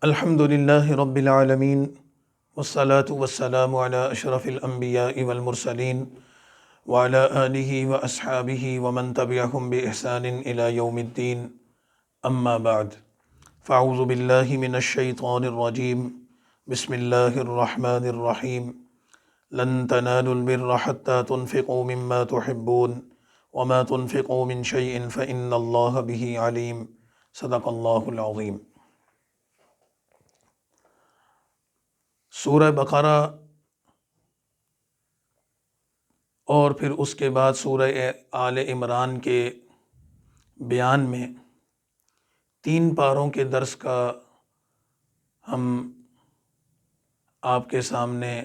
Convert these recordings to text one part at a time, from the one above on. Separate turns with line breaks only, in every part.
الحمد للہ رب العالمین والصلاة والسلام علی اشرف الانبیاء والمرسلین وعلی آلہ واصحابہ ومن تبعہم بإحسان الی یوم الدین اما بعد فاعوذ باللہ من الشیطان الرجیم بسم اللہ الرحمن الرحیم لن تنالوا البر حتى تنفقوا مما تحبون وما تنفقوا من شیء فإن اللہ بہ علیم صدق اللہ العظیم۔ سورہ بقرہ اور پھر اس کے بعد سورہ آل عمران کے بیان میں 3 پاروں کے درس کا ہم آپ کے سامنے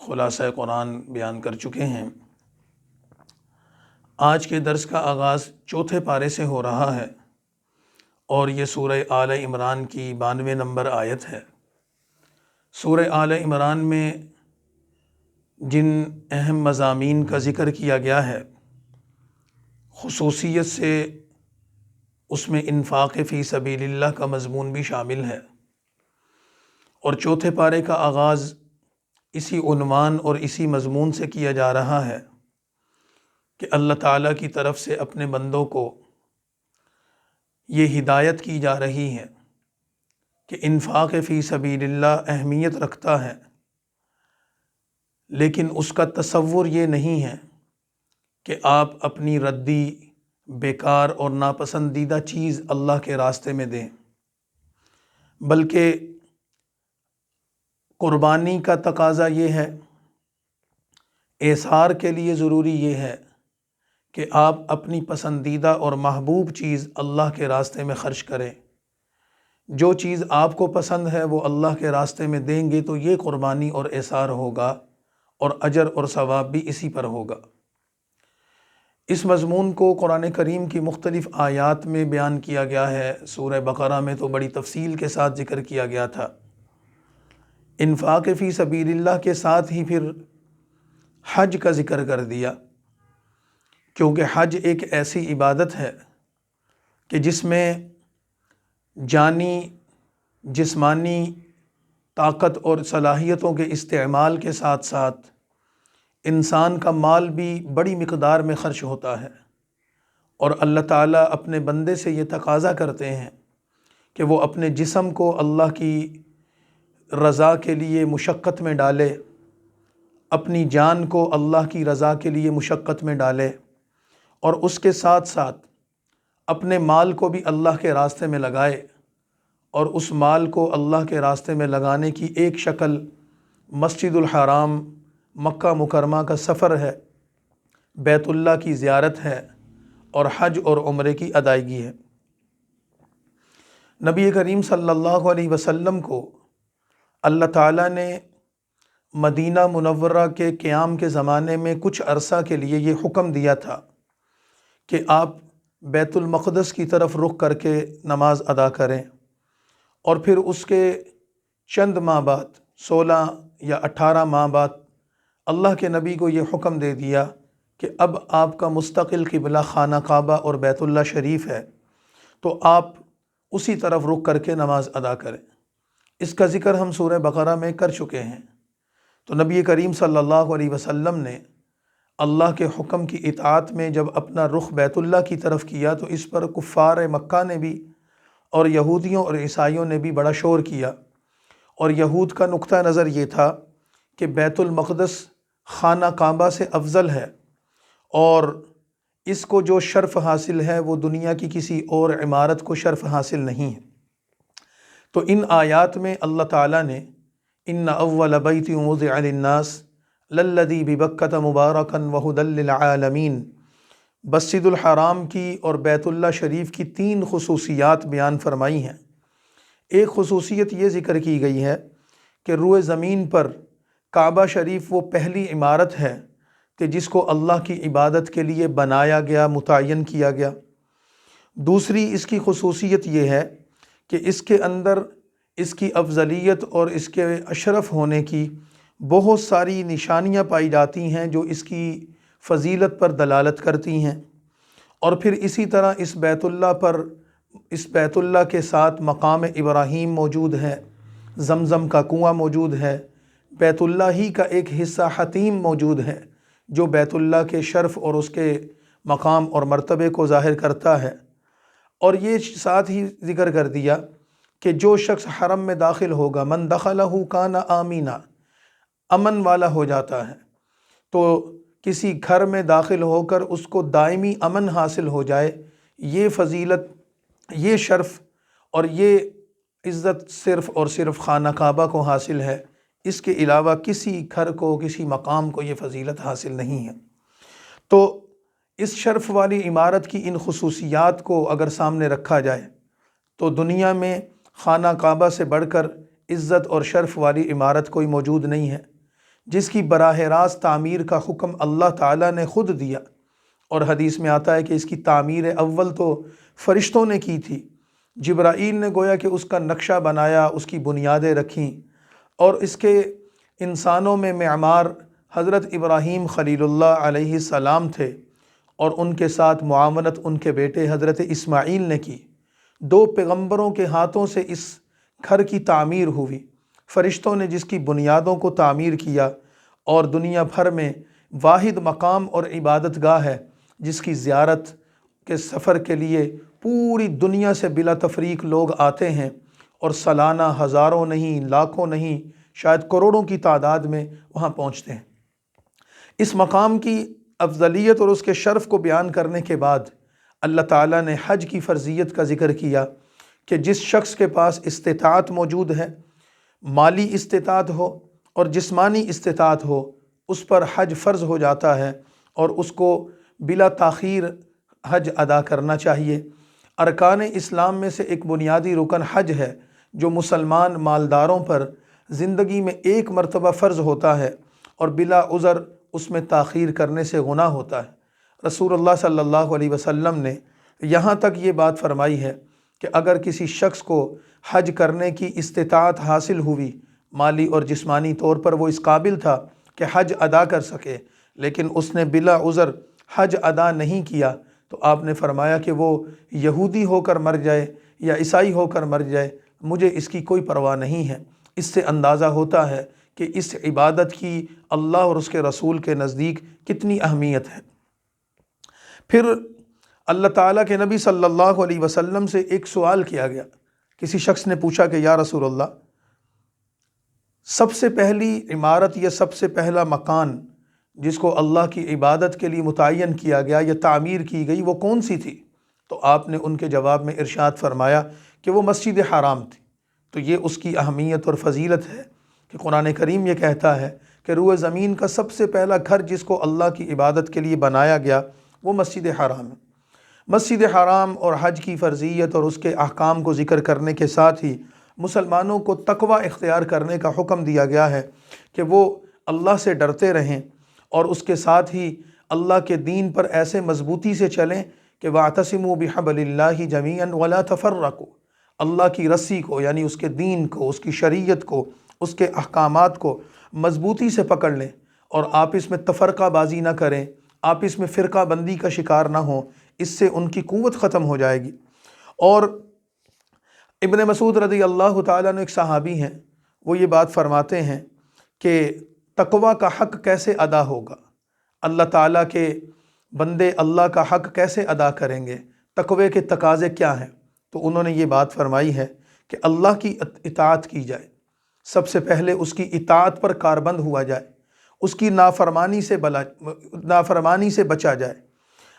خلاصہ قرآن بیان کر چکے ہیں۔ آج کے درس کا آغاز 4 پارے سے ہو رہا ہے اور یہ سورہ آل عمران کی 92 نمبر آیت ہے۔ سورہ آل عمران میں جن اہم مضامین کا ذکر کیا گیا ہے، خصوصیت سے اس میں انفاق فی سبیل اللہ کا مضمون بھی شامل ہے، اور 4 پارے کا آغاز اسی عنوان اور اسی مضمون سے کیا جا رہا ہے کہ اللہ تعالیٰ کی طرف سے اپنے بندوں کو یہ ہدایت کی جا رہی ہے کہ انفاق فی سبیل اللہ اہمیت رکھتا ہے، لیکن اس کا تصور یہ نہیں ہے کہ آپ اپنی ردی، بیکار اور ناپسندیدہ چیز اللہ کے راستے میں دیں، بلکہ قربانی کا تقاضا یہ ہے، ایثار کے لیے ضروری یہ ہے کہ آپ اپنی پسندیدہ اور محبوب چیز اللہ کے راستے میں خرچ کریں۔ جو چیز آپ کو پسند ہے وہ اللہ کے راستے میں دیں گے تو یہ قربانی اور ایثار ہوگا، اور اجر اور ثواب بھی اسی پر ہوگا۔ اس مضمون کو قرآن کریم کی مختلف آیات میں بیان کیا گیا ہے۔ سورہ بقرہ میں تو بڑی تفصیل کے ساتھ ذکر کیا گیا تھا۔ انفاق فی سبیل اللہ کے ساتھ ہی پھر حج کا ذکر کر دیا، کیونکہ حج ایک ایسی عبادت ہے کہ جس میں جانی، جسمانی طاقت اور صلاحیتوں کے استعمال کے ساتھ ساتھ انسان کا مال بھی بڑی مقدار میں خرچ ہوتا ہے، اور اللہ تعالیٰ اپنے بندے سے یہ تقاضا کرتے ہیں کہ وہ اپنے جسم کو اللہ کی رضا کے لیے مشقت میں ڈالے، اپنی جان کو اللہ کی رضا کے لیے مشقت میں ڈالے، اور اس کے ساتھ ساتھ اپنے مال کو بھی اللہ کے راستے میں لگائے۔ اور اس مال کو اللہ کے راستے میں لگانے کی ایک شکل مسجد الحرام، مکہ مکرمہ کا سفر ہے، بیت اللہ کی زیارت ہے، اور حج اور عمرے کی ادائیگی ہے۔ نبی کریم صلی اللہ علیہ وسلم کو اللہ تعالیٰ نے مدینہ منورہ کے قیام کے زمانے میں کچھ عرصہ کے لیے یہ حکم دیا تھا کہ آپ بیت المقدس کی طرف رخ کر کے نماز ادا کریں، اور پھر اس کے چند ماہ بعد 16 یا 18 ماہ بعد اللہ کے نبی کو یہ حکم دے دیا کہ اب آپ کا مستقل قبلہ خانہ کعبہ اور بیت اللہ شریف ہے، تو آپ اسی طرف رخ کر کے نماز ادا کریں۔ اس کا ذکر ہم سورہ بقرہ میں کر چکے ہیں۔ تو نبی کریم صلی اللہ علیہ وسلم نے اللہ کے حکم کی اطاعت میں جب اپنا رخ بیت اللہ کی طرف کیا تو اس پر کفار مکہ نے بھی اور یہودیوں اور عیسائیوں نے بھی بڑا شور کیا، اور یہود کا نقطہ نظر یہ تھا کہ بیت المقدس خانہ کعبہ سے افضل ہے، اور اس کو جو شرف حاصل ہے وہ دنیا کی کسی اور عمارت کو شرف حاصل نہیں ہے۔ تو ان آیات میں اللہ تعالیٰ نے ان اول بیت وضع للناس للذی ببکۃ مبارکا وہدی للعالمین، مسجد الحرام کی اور بیت اللہ شریف کی 3 خصوصیات بیان فرمائی ہیں۔ ایک خصوصیت یہ ذکر کی گئی ہے کہ روئے زمین پر کعبہ شریف وہ پہلی عمارت ہے کہ جس کو اللہ کی عبادت کے لیے بنایا گیا، متعین کیا گیا۔ دوسری اس کی خصوصیت یہ ہے کہ اس کے اندر اس کی افضلیت اور اس کے اشرف ہونے کی بہت ساری نشانیاں پائی جاتی ہیں جو اس کی فضیلت پر دلالت کرتی ہیں، اور پھر اسی طرح اس بیت اللہ کے ساتھ مقام ابراہیم موجود ہے، زمزم کا کنواں موجود ہے، بیت اللہ ہی کا ایک حصہ حتیم موجود ہے جو بیت اللہ کے شرف اور اس کے مقام اور مرتبے کو ظاہر کرتا ہے۔ اور یہ ساتھ ہی ذکر کر دیا کہ جو شخص حرم میں داخل ہوگا، من دخلہ کان آمینا، امن والا ہو جاتا ہے۔ تو کسی گھر میں داخل ہو کر اس کو دائمی امن حاصل ہو جائے، یہ فضیلت، یہ شرف اور یہ عزت صرف اور صرف خانہ کعبہ کو حاصل ہے۔ اس کے علاوہ کسی گھر کو، کسی مقام کو یہ فضیلت حاصل نہیں ہے۔ تو اس شرف والی عمارت کی ان خصوصیات کو اگر سامنے رکھا جائے تو دنیا میں خانہ کعبہ سے بڑھ کر عزت اور شرف والی عمارت کوئی موجود نہیں ہے، جس کی براہ راست تعمیر کا حکم اللہ تعالیٰ نے خود دیا۔ اور حدیث میں آتا ہے کہ اس کی تعمیر اول تو فرشتوں نے کی تھی، جبرائیل نے گویا کہ اس کا نقشہ بنایا، اس کی بنیادیں رکھیں، اور اس کے انسانوں میں معمار حضرت ابراہیم خلیل اللہ علیہ السلام تھے، اور ان کے ساتھ معاونت ان کے بیٹے حضرت اسماعیل نے کی۔ دو پیغمبروں کے ہاتھوں سے اس گھر کی تعمیر ہوئی، فرشتوں نے جس کی بنیادوں کو تعمیر کیا، اور دنیا بھر میں واحد مقام اور عبادت گاہ ہے جس کی زیارت کے سفر کے لیے پوری دنیا سے بلا تفریق لوگ آتے ہیں، اور سالانہ ہزاروں نہیں، لاکھوں نہیں، شاید کروڑوں کی تعداد میں وہاں پہنچتے ہیں۔ اس مقام کی افضلیت اور اس کے شرف کو بیان کرنے کے بعد اللہ تعالیٰ نے حج کی فرضیت کا ذکر کیا کہ جس شخص کے پاس استطاعت موجود ہے، مالی استطاعت ہو اور جسمانی استطاعت ہو، اس پر حج فرض ہو جاتا ہے، اور اس کو بلا تاخیر حج ادا کرنا چاہیے۔ ارکان اسلام میں سے ایک بنیادی رکن حج ہے، جو مسلمان مالداروں پر زندگی میں ایک مرتبہ فرض ہوتا ہے، اور بلا عذر اس میں تاخیر کرنے سے گناہ ہوتا ہے۔ رسول اللہ صلی اللہ علیہ وسلم نے یہاں تک یہ بات فرمائی ہے کہ اگر کسی شخص کو حج کرنے کی استطاعت حاصل ہوئی، مالی اور جسمانی طور پر وہ اس قابل تھا کہ حج ادا کر سکے، لیکن اس نے بلا عذر حج ادا نہیں کیا، تو آپ نے فرمایا کہ وہ یہودی ہو کر مر جائے یا عیسائی ہو کر مر جائے، مجھے اس کی کوئی پرواہ نہیں ہے۔ اس سے اندازہ ہوتا ہے کہ اس عبادت کی اللہ اور اس کے رسول کے نزدیک کتنی اہمیت ہے۔ پھر اللہ تعالیٰ کے نبی صلی اللہ علیہ وسلم سے ایک سوال کیا گیا۔ کسی شخص نے پوچھا کہ یا رسول اللہ، سب سے پہلی عمارت یا سب سے پہلا مکان جس کو اللہ کی عبادت کے لیے متعین کیا گیا یا تعمیر کی گئی، وہ کون سی تھی؟ تو آپ نے ان کے جواب میں ارشاد فرمایا کہ وہ مسجد حرام تھی۔ تو یہ اس کی اہمیت اور فضیلت ہے کہ قرآن کریم یہ کہتا ہے کہ روئے زمین کا سب سے پہلا گھر جس کو اللہ کی عبادت کے لیے بنایا گیا وہ مسجد حرام ہے۔ مسجد حرام اور حج کی فرضیت اور اس کے احکام کو ذکر کرنے کے ساتھ ہی مسلمانوں کو تقوی اختیار کرنے کا حکم دیا گیا ہے کہ وہ اللہ سے ڈرتے رہیں، اور اس کے ساتھ ہی اللہ کے دین پر ایسے مضبوطی سے چلیں کہ وَاعْتَصِمُوا بِحَبْلِ اللَّهِ جَمِيعًا وَلَا تَفَرَّقُوا، اللہ کی رسی کو یعنی اس کے دین کو، اس کی شریعت کو، اس کے احکامات کو مضبوطی سے پکڑ لیں، اور آپس میں تفرقہ بازی نہ کریں، آپس میں فرقہ بندی کا شکار نہ ہوں، اس سے ان کی قوت ختم ہو جائے گی۔ اور ابن مسعود رضی اللہ تعالیٰ نے ایک صحابی ہیں، وہ یہ بات فرماتے ہیں کہ تقوی کا حق کیسے ادا ہوگا، اللہ تعالیٰ کے بندے اللہ کا حق کیسے ادا کریں گے، تقوی کے تقاضے کیا ہیں؟ تو انہوں نے یہ بات فرمائی ہے کہ اللہ کی اطاعت کی جائے، سب سے پہلے اس کی اطاعت پر کاربند ہوا جائے، اس کی نافرمانی سے بچا جائے،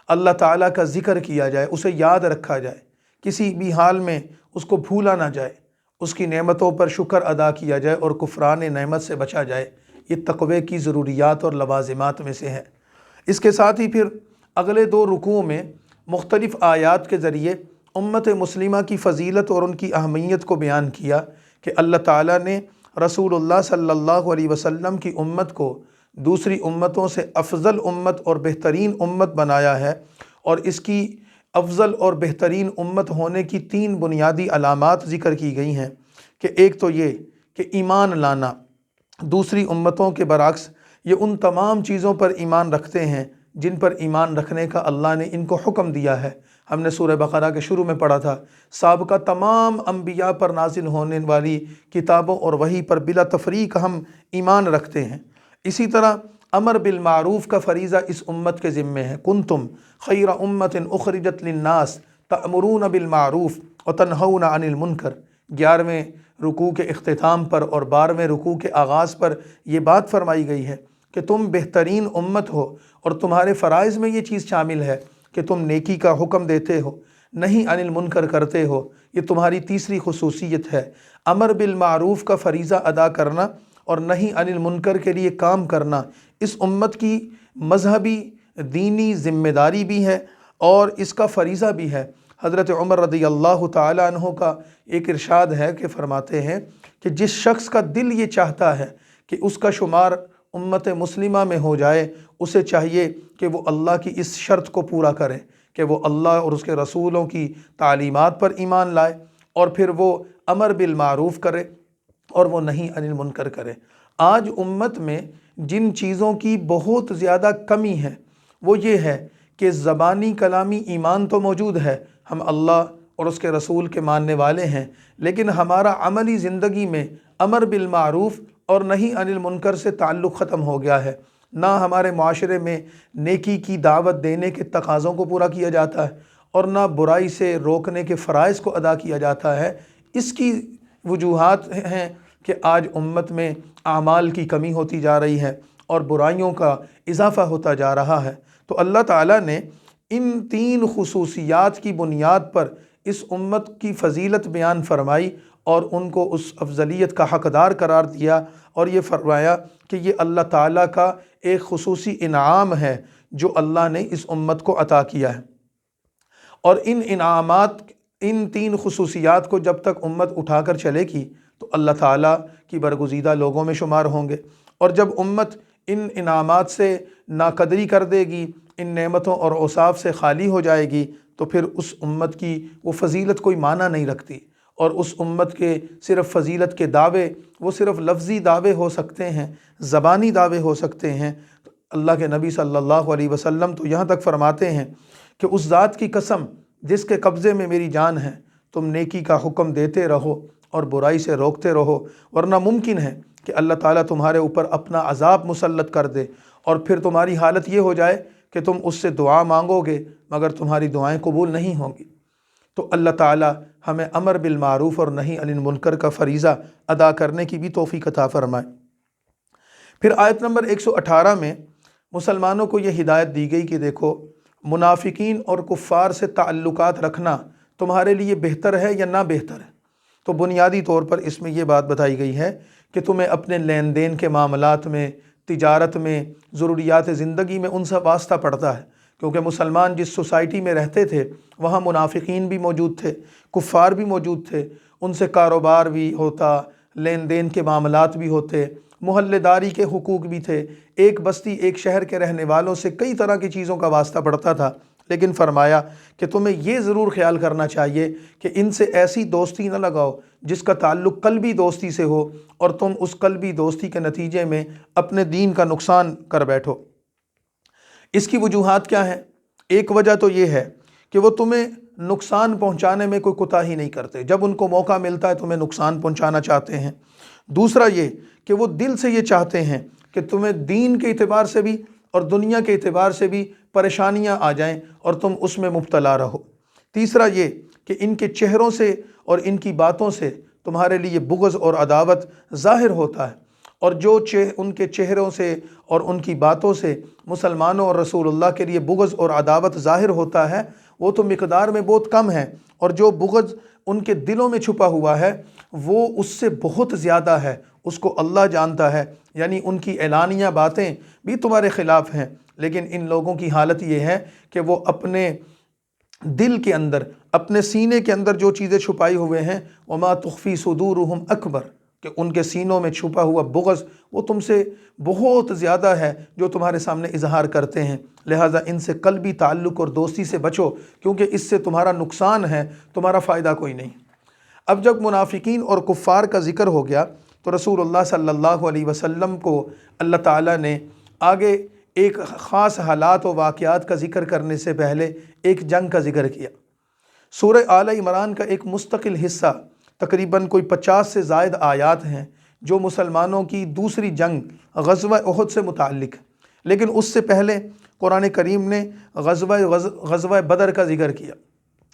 اللہ تعالیٰ کا ذکر کیا جائے، اسے یاد رکھا جائے، کسی بھی حال میں اس کو بھولا نہ جائے، اس کی نعمتوں پر شکر ادا کیا جائے اور کفران نعمت سے بچا جائے۔ یہ تقوی کی ضروریات اور لوازمات میں سے ہے۔ اس کے ساتھ ہی پھر اگلے دو رکوعوں میں مختلف آیات کے ذریعے امت مسلمہ کی فضیلت اور ان کی اہمیت کو بیان کیا کہ اللہ تعالیٰ نے رسول اللہ صلی اللہ علیہ وسلم کی امت کو دوسری امتوں سے افضل امت اور بہترین امت بنایا ہے، اور اس کی افضل اور بہترین امت ہونے کی تین بنیادی علامات ذکر کی گئی ہیں کہ ایک تو یہ کہ ایمان لانا، دوسری امتوں کے برعکس یہ ان تمام چیزوں پر ایمان رکھتے ہیں جن پر ایمان رکھنے کا اللہ نے ان کو حکم دیا ہے، ہم نے سورہ بقرہ کے شروع میں پڑھا تھا، سابقہ تمام انبیاء پر نازل ہونے والی کتابوں اور وحی پر بلا تفریق ہم ایمان رکھتے ہیں۔ اسی طرح امر بالمعروف کا فریضہ اس امت کے ذمے ہے۔ کنتم خیر امت اخرجت للناس تأمرون بالمعروف وتنہون عن المنکر۔ 11ویں رکوع کے اختتام پر اور 12ویں رکوع کے آغاز پر یہ بات فرمائی گئی ہے کہ تم بہترین امت ہو، اور تمہارے فرائض میں یہ چیز شامل ہے کہ تم نیکی کا حکم دیتے ہو، نہیں عن المنکر کرتے ہو۔ یہ تمہاری تیسری خصوصیت ہے۔ امر بالمعروف کا فریضہ ادا کرنا اور نہیں عن المنکر کے لیے کام کرنا اس امت کی مذہبی دینی ذمہ داری بھی ہے اور اس کا فریضہ بھی ہے۔ حضرت عمر رضی اللہ تعالیٰ عنہ کا ایک ارشاد ہے کہ فرماتے ہیں کہ جس شخص کا دل یہ چاہتا ہے کہ اس کا شمار امت مسلمہ میں ہو جائے، اسے چاہیے کہ وہ اللہ کی اس شرط کو پورا کرے کہ وہ اللہ اور اس کے رسولوں کی تعلیمات پر ایمان لائے، اور پھر وہ امر بالمعروف کرے اور وہ نہیں عن المنکر کرے۔ آج امت میں جن چیزوں کی بہت زیادہ کمی ہے وہ یہ ہے کہ زبانی کلامی ایمان تو موجود ہے، ہم اللہ اور اس کے رسول کے ماننے والے ہیں، لیکن ہمارا عملی زندگی میں امر بالمعروف اور نہیں عن المنکر سے تعلق ختم ہو گیا ہے۔ نہ ہمارے معاشرے میں نیکی کی دعوت دینے کے تقاضوں کو پورا کیا جاتا ہے اور نہ برائی سے روکنے کے فرائض کو ادا کیا جاتا ہے۔ اس کی وجوہات ہیں کہ آج امت میں اعمال کی کمی ہوتی جا رہی ہے اور برائیوں کا اضافہ ہوتا جا رہا ہے۔ تو اللہ تعالیٰ نے ان 3 خصوصیات کی بنیاد پر اس امت کی فضیلت بیان فرمائی اور ان کو اس افضلیت کا حقدار قرار دیا، اور یہ فرمایا کہ یہ اللہ تعالیٰ کا ایک خصوصی انعام ہے جو اللہ نے اس امت کو عطا کیا ہے۔ اور ان انعامات، ان 3 خصوصیات کو جب تک امت اٹھا کر چلے گی تو اللہ تعالیٰ کی برگزیدہ لوگوں میں شمار ہوں گے، اور جب امت ان انعامات سے ناقدری کر دے گی، ان نعمتوں اور اوصاف سے خالی ہو جائے گی، تو پھر اس امت کی وہ فضیلت کوئی معنی نہیں رکھتی، اور اس امت کے صرف فضیلت کے دعوے وہ صرف لفظی دعوے ہو سکتے ہیں، زبانی دعوے ہو سکتے ہیں۔ اللہ کے نبی صلی اللہ علیہ وسلم تو یہاں تک فرماتے ہیں کہ اس ذات کی قسم جس کے قبضے میں میری جان ہے، تم نیکی کا حکم دیتے رہو اور برائی سے روکتے رہو، ورنہ ممکن ہے کہ اللہ تعالیٰ تمہارے اوپر اپنا عذاب مسلط کر دے، اور پھر تمہاری حالت یہ ہو جائے کہ تم اس سے دعا مانگو گے مگر تمہاری دعائیں قبول نہیں ہوں گی۔ تو اللہ تعالیٰ ہمیں امر بالمعروف اور نہی عن المنکر کا فریضہ ادا کرنے کی بھی توفیق عطا فرمائے۔ پھر آیت نمبر 118 میں مسلمانوں کو یہ ہدایت دی گئی کہ دیکھو، منافقین اور کفار سے تعلقات رکھنا تمہارے لیے بہتر ہے یا نہ بہتر ہے؟ تو بنیادی طور پر اس میں یہ بات بتائی گئی ہے کہ تمہیں اپنے لین دین کے معاملات میں، تجارت میں، ضروریات زندگی میں ان سے واسطہ پڑتا ہے، کیونکہ مسلمان جس سوسائٹی میں رہتے تھے وہاں منافقین بھی موجود تھے، کفار بھی موجود تھے، ان سے کاروبار بھی ہوتا، لین دین کے معاملات بھی ہوتے، محلے داری کے حقوق بھی تھے، ایک بستی ایک شہر کے رہنے والوں سے کئی طرح کی چیزوں کا واسطہ پڑتا تھا۔ لیکن فرمایا کہ تمہیں یہ ضرور خیال کرنا چاہیے کہ ان سے ایسی دوستی نہ لگاؤ جس کا تعلق قلبی دوستی سے ہو اور تم اس قلبی دوستی کے نتیجے میں اپنے دین کا نقصان کر بیٹھو۔ اس کی وجوہات کیا ہیں؟ ایک وجہ تو یہ ہے کہ وہ تمہیں نقصان پہنچانے میں کوئی کوتاہی نہیں کرتے، جب ان کو موقع ملتا ہے تمہیں نقصان پہنچانا چاہتے ہیں۔ دوسرا یہ کہ وہ دل سے یہ چاہتے ہیں کہ تمہیں دین کے اعتبار سے بھی اور دنیا کے اعتبار سے بھی پریشانیاں آ جائیں اور تم اس میں مبتلا رہو۔ تیسرا یہ کہ ان کے چہروں سے اور ان کی باتوں سے تمہارے لیے بغض اور عداوت ظاہر ہوتا ہے، اور جو ان کے چہروں سے اور ان کی باتوں سے مسلمانوں اور رسول اللہ کے لیے بغض اور عداوت ظاہر ہوتا ہے وہ تو مقدار میں بہت کم ہے، اور جو بغض ان کے دلوں میں چھپا ہوا ہے وہ اس سے بہت زیادہ ہے، اس کو اللہ جانتا ہے۔ یعنی ان کی اعلانیہ باتیں بھی تمہارے خلاف ہیں، لیکن ان لوگوں کی حالت یہ ہے کہ وہ اپنے دل کے اندر، اپنے سینے کے اندر جو چیزیں چھپائی ہوئے ہیں، وما تخفی صدورہم اکبر، کہ ان کے سینوں میں چھپا ہوا بغض وہ تم سے بہت زیادہ ہے جو تمہارے سامنے اظہار کرتے ہیں۔ لہٰذا ان سے قلبی تعلق اور دوستی سے بچو، کیونکہ اس سے تمہارا نقصان ہے، تمہارا فائدہ کوئی نہیں۔ اب جب منافقین اور کفار کا ذکر ہو گیا تو رسول اللہ صلی اللہ علیہ وسلم کو اللہ تعالیٰ نے آگے ایک خاص حالات و واقعات کا ذکر کرنے سے پہلے ایک جنگ کا ذکر کیا۔ سورہ آل عمران کا ایک مستقل حصہ تقریباً کوئی 50 سے زائد آیات ہیں جو مسلمانوں کی دوسری جنگ غزوہ احد سے متعلق ہے، لیکن اس سے پہلے قرآن کریم نے غزوہ بدر کا ذکر کیا۔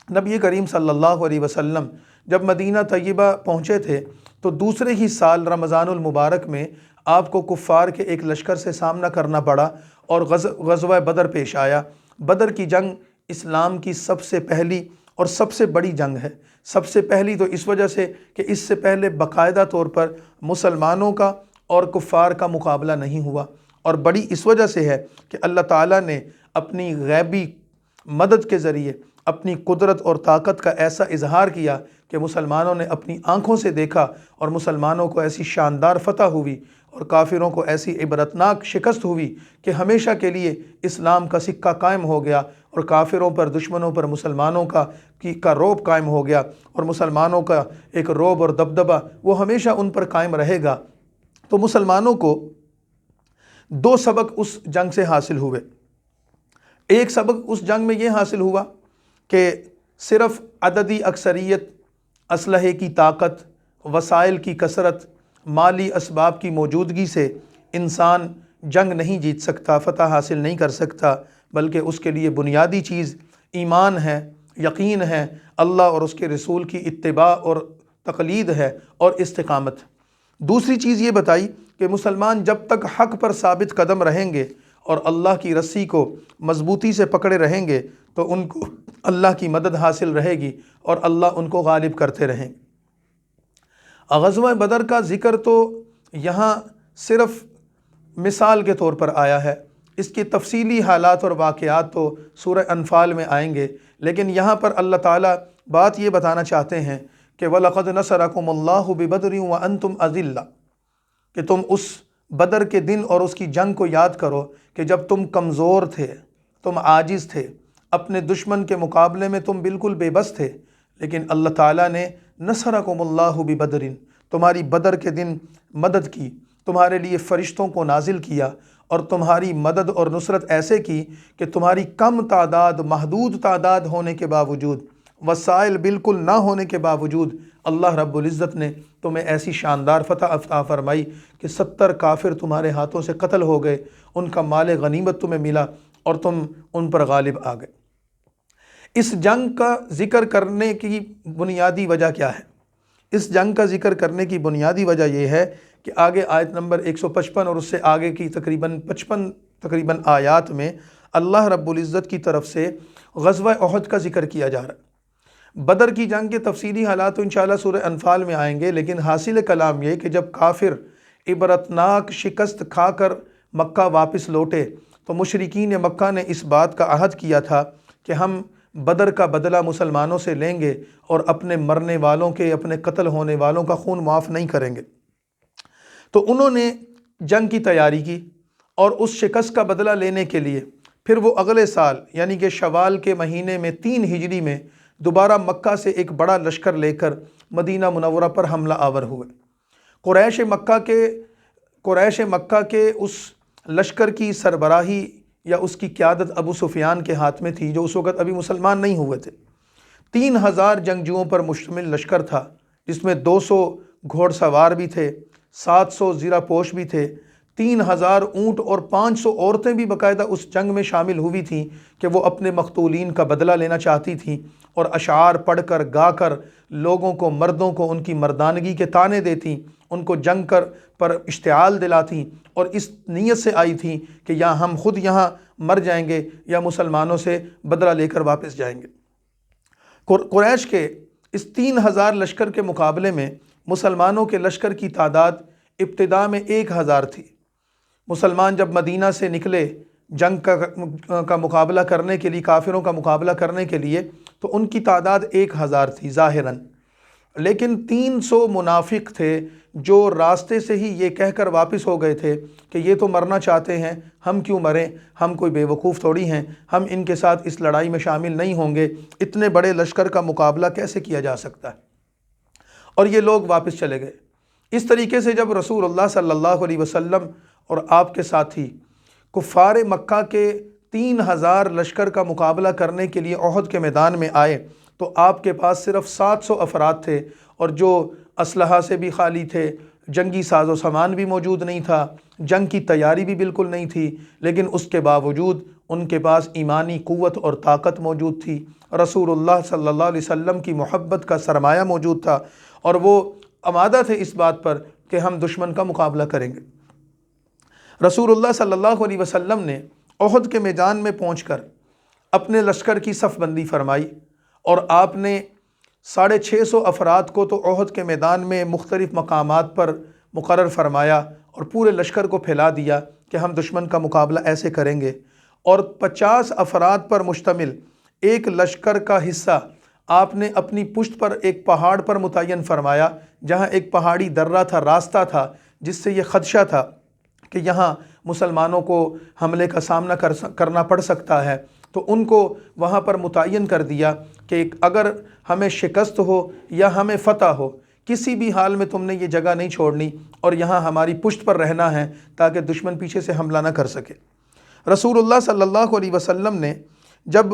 نبی کریم صلی اللہ علیہ وسلم جب مدینہ طیبہ پہنچے تھے تو دوسرے ہی سال رمضان المبارک میں آپ کو کفار کے ایک لشکر سے سامنا کرنا پڑا اور غزوہ بدر پیش آیا۔ بدر کی جنگ اسلام کی سب سے پہلی اور سب سے بڑی جنگ ہے۔ سب سے پہلی تو اس وجہ سے کہ اس سے پہلے باقاعدہ طور پر مسلمانوں کا اور کفار کا مقابلہ نہیں ہوا، اور بڑی اس وجہ سے ہے کہ اللہ تعالیٰ نے اپنی غیبی مدد کے ذریعے اپنی قدرت اور طاقت کا ایسا اظہار کیا کہ مسلمانوں نے اپنی آنکھوں سے دیکھا، اور مسلمانوں کو ایسی شاندار فتح ہوئی اور کافروں کو ایسی عبرتناک شکست ہوئی کہ ہمیشہ کے لیے اسلام کا سکہ قائم ہو گیا، اور کافروں پر، دشمنوں پر مسلمانوں کا رعب قائم ہو گیا، اور مسلمانوں کا ایک رعب اور دبدبہ وہ ہمیشہ ان پر قائم رہے گا۔ تو مسلمانوں کو دو سبق اس جنگ سے حاصل ہوئے۔ ایک سبق اس جنگ میں یہ حاصل ہوا کہ صرف عددی اکثریت، اسلحے کی طاقت، وسائل کی کثرت، مالی اسباب کی موجودگی سے انسان جنگ نہیں جیت سکتا، فتح حاصل نہیں کر سکتا، بلکہ اس کے لیے بنیادی چیز ایمان ہے، یقین ہے، اللہ اور اس کے رسول کی اتباع اور تقلید ہے، اور استقامت۔ دوسری چیز یہ بتائی کہ مسلمان جب تک حق پر ثابت قدم رہیں گے اور اللہ کی رسی کو مضبوطی سے پکڑے رہیں گے تو ان کو اللہ کی مدد حاصل رہے گی اور اللہ ان کو غالب کرتے رہیں گے۔ غزوہ بدر کا ذکر تو یہاں صرف مثال کے طور پر آیا ہے، اس کی تفصیلی حالات اور واقعات تو سورہ انفال میں آئیں گے، لیکن یہاں پر اللہ تعالیٰ بات یہ بتانا چاہتے ہیں کہ وَلَقَدْ نَصَرَكُمُ اللَّهُ بِبَدْرٍ وَأَنْتُمْ أَذِلَّةٌ، کہ تم اس بدر کے دن اور اس کی جنگ کو یاد کرو کہ جب تم کمزور تھے، تم عاجز تھے، اپنے دشمن کے مقابلے میں تم بالکل بے بس تھے، لیکن اللہ تعالیٰ نے نصرکم اللہ ببدر، تمہاری بدر کے دن مدد کی، تمہارے لیے فرشتوں کو نازل کیا، اور تمہاری مدد اور نصرت ایسے کی کہ تمہاری کم تعداد، محدود تعداد ہونے کے باوجود، وسائل بالکل نہ ہونے کے باوجود اللہ رب العزت نے تمہیں ایسی شاندار فتح عطا فرمائی کہ 70 کافر تمہارے ہاتھوں سے قتل ہو گئے، ان کا مال غنیمت تمہیں ملا اور تم ان پر غالب آ گئے۔ اس جنگ کا ذکر کرنے کی بنیادی وجہ کیا ہے؟ اس جنگ کا ذکر کرنے کی بنیادی وجہ یہ ہے کہ آگے آیت نمبر 155 اور اس سے آگے کی تقریباً 55 آیات میں اللہ رب العزت کی طرف سے غزوہ احد کا ذکر کیا جا رہا ہے۔ بدر کی جنگ کے تفصیلی حالات تو انشاءاللہ سورہ انفال میں آئیں گے، لیکن حاصل کلام یہ کہ جب کافر عبرتناک شکست کھا کر مکہ واپس لوٹے تو مشرکین مکہ نے اس بات کا عہد کیا تھا کہ ہم بدر کا بدلہ مسلمانوں سے لیں گے اور اپنے مرنے والوں کے، اپنے قتل ہونے والوں کا خون معاف نہیں کریں گے۔ تو انہوں نے جنگ کی تیاری کی اور اس شکست کا بدلہ لینے کے لیے پھر وہ اگلے سال یعنی کہ شوال کے مہینے میں 3 ہجری میں دوبارہ مکہ سے ایک بڑا لشکر لے کر مدینہ منورہ پر حملہ آور ہوئے۔ قریش مکہ کے اس لشکر کی سربراہی یا اس کی قیادت ابو سفیان کے ہاتھ میں تھی، جو اس وقت ابھی مسلمان نہیں ہوئے تھے۔ 3000 جنگجوؤں پر مشتمل لشکر تھا، جس میں 200 گھوڑ سوار بھی تھے، 700 زیرہ پوش بھی تھے، 3000 اونٹ اور 500 عورتیں بھی باقاعدہ اس جنگ میں شامل ہوئی تھیں کہ وہ اپنے مقتولین کا بدلہ لینا چاہتی تھیں، اور اشعار پڑھ کر، گا کر لوگوں کو، مردوں کو ان کی مردانگی کے طعنے دیتیں، ان کو جنگ پر اشتعال دلاتیں، اور اس نیت سے آئی تھیں کہ یا ہم خود یہاں مر جائیں گے یا مسلمانوں سے بدلہ لے کر واپس جائیں گے۔ قریش کے اس 3000 لشکر کے مقابلے میں مسلمانوں کے لشکر کی تعداد ابتدا میں 1000 تھی۔ مسلمان جب مدینہ سے نکلے جنگ کا مقابلہ کرنے کے لیے، کافروں کا مقابلہ کرنے کے لیے، تو ان کی تعداد 1000 تھی ظاہراً، لیکن 300 منافق تھے جو راستے سے ہی یہ کہہ کر واپس ہو گئے تھے کہ یہ تو مرنا چاہتے ہیں، ہم کیوں مریں، ہم کوئی بے وقوف تھوڑی ہیں، ہم ان کے ساتھ اس لڑائی میں شامل نہیں ہوں گے، اتنے بڑے لشکر کا مقابلہ کیسے کیا جا سکتا ہے، اور یہ لوگ واپس چلے گئے۔ اس طریقے سے جب رسول اللہ صلی اللہ علیہ وسلم اور آپ کے ساتھی کفار مکہ کے 3000 لشکر کا مقابلہ کرنے کے لیے احد کے میدان میں آئے تو آپ کے پاس صرف 700 افراد تھے، اور جو اسلحہ سے بھی خالی تھے، جنگی ساز و سامان بھی موجود نہیں تھا، جنگ کی تیاری بھی بالکل نہیں تھی، لیکن اس کے باوجود ان کے پاس ایمانی قوت اور طاقت موجود تھی، رسول اللہ صلی اللہ علیہ وسلم کی محبت کا سرمایہ موجود تھا، اور وہ آمادہ تھے اس بات پر کہ ہم دشمن کا مقابلہ کریں گے۔ رسول اللہ صلی اللہ علیہ وسلم نے احد کے میدان میں پہنچ کر اپنے لشکر کی صف بندی فرمائی، اور آپ نے 650 افراد کو تو احد کے میدان میں مختلف مقامات پر مقرر فرمایا اور پورے لشکر کو پھیلا دیا کہ ہم دشمن کا مقابلہ ایسے کریں گے، اور 50 افراد پر مشتمل ایک لشکر کا حصہ آپ نے اپنی پشت پر ایک پہاڑ پر متعین فرمایا، جہاں ایک پہاڑی درہ تھا، راستہ تھا، جس سے یہ خدشہ تھا کہ یہاں مسلمانوں کو حملے کا سامنا کرنا پڑ سکتا ہے، تو ان کو وہاں پر متعین کر دیا کہ اگر ہمیں شکست ہو یا ہمیں فتح ہو، کسی بھی حال میں تم نے یہ جگہ نہیں چھوڑنی اور یہاں ہماری پشت پر رہنا ہے تاکہ دشمن پیچھے سے حملہ نہ کر سکے۔ رسول اللہ صلی اللہ علیہ وسلم نے جب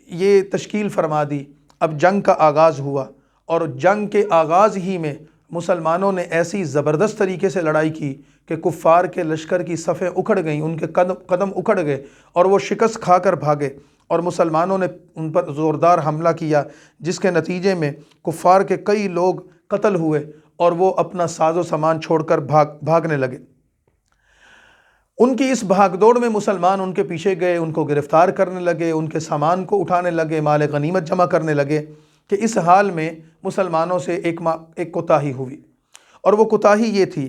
یہ تشکیل فرما دی، اب جنگ کا آغاز ہوا، اور جنگ کے آغاز ہی میں مسلمانوں نے ایسی زبردست طریقے سے لڑائی کی کہ کفار کے لشکر کی صفیں اکھڑ گئیں، ان کے قدم اکھڑ گئے اور وہ شکست کھا کر بھاگے، اور مسلمانوں نے ان پر زوردار حملہ کیا، جس کے نتیجے میں کفار کے کئی لوگ قتل ہوئے اور وہ اپنا ساز و سامان چھوڑ کر بھاگنے لگے۔ ان کی اس بھاگ دوڑ میں مسلمان ان کے پیچھے گئے، ان کو گرفتار کرنے لگے، ان کے سامان کو اٹھانے لگے، مال غنیمت جمع کرنے لگے، کہ اس حال میں مسلمانوں سے ایک کوتاہی ہوئی، اور وہ کوتاہی یہ تھی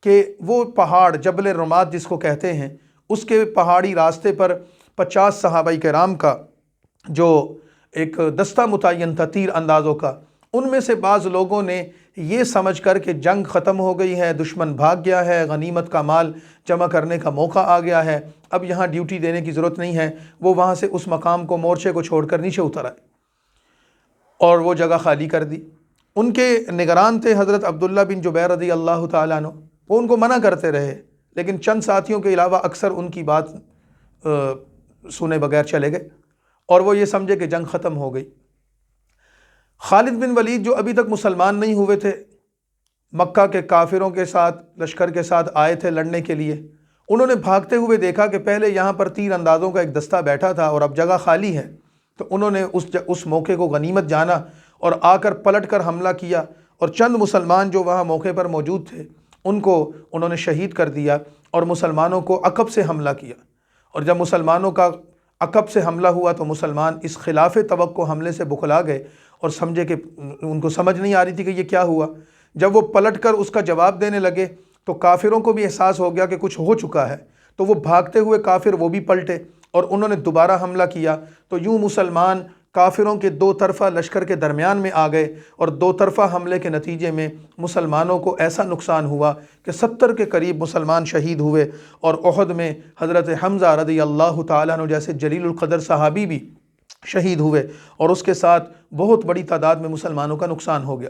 کہ وہ پہاڑ جبل رمات جس کو کہتے ہیں، اس کے پہاڑی راستے پر 50 صحابہ کرام کا جو ایک دستہ متعین تھا تیر اندازوں کا، ان میں سے بعض لوگوں نے یہ سمجھ کر کہ جنگ ختم ہو گئی ہے، دشمن بھاگ گیا ہے، غنیمت کا مال جمع کرنے کا موقع آ گیا ہے، اب یہاں ڈیوٹی دینے کی ضرورت نہیں ہے، وہ وہاں سے اس مقام کو، مورچے کو چھوڑ کر نیچے اتر آئے اور وہ جگہ خالی کر دی۔ ان کے نگران تھے حضرت عبداللہ بن جبیر رضی اللہ تعالیٰ عنہ، وہ ان کو منع کرتے رہے، لیکن چند ساتھیوں کے علاوہ اکثر ان کی بات سنے بغیر چلے گئے، اور وہ یہ سمجھے کہ جنگ ختم ہو گئی۔ خالد بن ولید جو ابھی تک مسلمان نہیں ہوئے تھے، مکہ کے کافروں کے ساتھ، لشکر کے ساتھ آئے تھے لڑنے کے لیے، انہوں نے بھاگتے ہوئے دیکھا کہ پہلے یہاں پر تیر اندازوں کا ایک دستہ بیٹھا تھا اور اب جگہ خالی ہے، تو انہوں نے اس موقع کو غنیمت جانا اور آ کر پلٹ کر حملہ کیا، اور چند مسلمان جو وہاں موقع پر موجود تھے ان کو انہوں نے شہید کر دیا، اور مسلمانوں کو عقب سے حملہ کیا، اور جب مسلمانوں کا عقب سے حملہ ہوا تو مسلمان اس خلاف توقع حملے سے بخلا گئے اور سمجھے کہ ان کو سمجھ نہیں آ رہی تھی کہ یہ کیا ہوا۔ جب وہ پلٹ کر اس کا جواب دینے لگے تو کافروں کو بھی احساس ہو گیا کہ کچھ ہو چکا ہے، تو وہ بھاگتے ہوئے کافر وہ بھی پلٹے اور انہوں نے دوبارہ حملہ کیا، تو یوں مسلمان کافروں کے دو طرفہ لشکر کے درمیان میں آ گئے، اور دو طرفہ حملے کے نتیجے میں مسلمانوں کو ایسا نقصان ہوا کہ 70 کے قریب مسلمان شہید ہوئے، اور احد میں حضرت حمزہ رضی اللہ تعالیٰ عنہ جیسے جلیل القدر صحابی بھی شہید ہوئے، اور اس کے ساتھ بہت بڑی تعداد میں مسلمانوں کا نقصان ہو گیا۔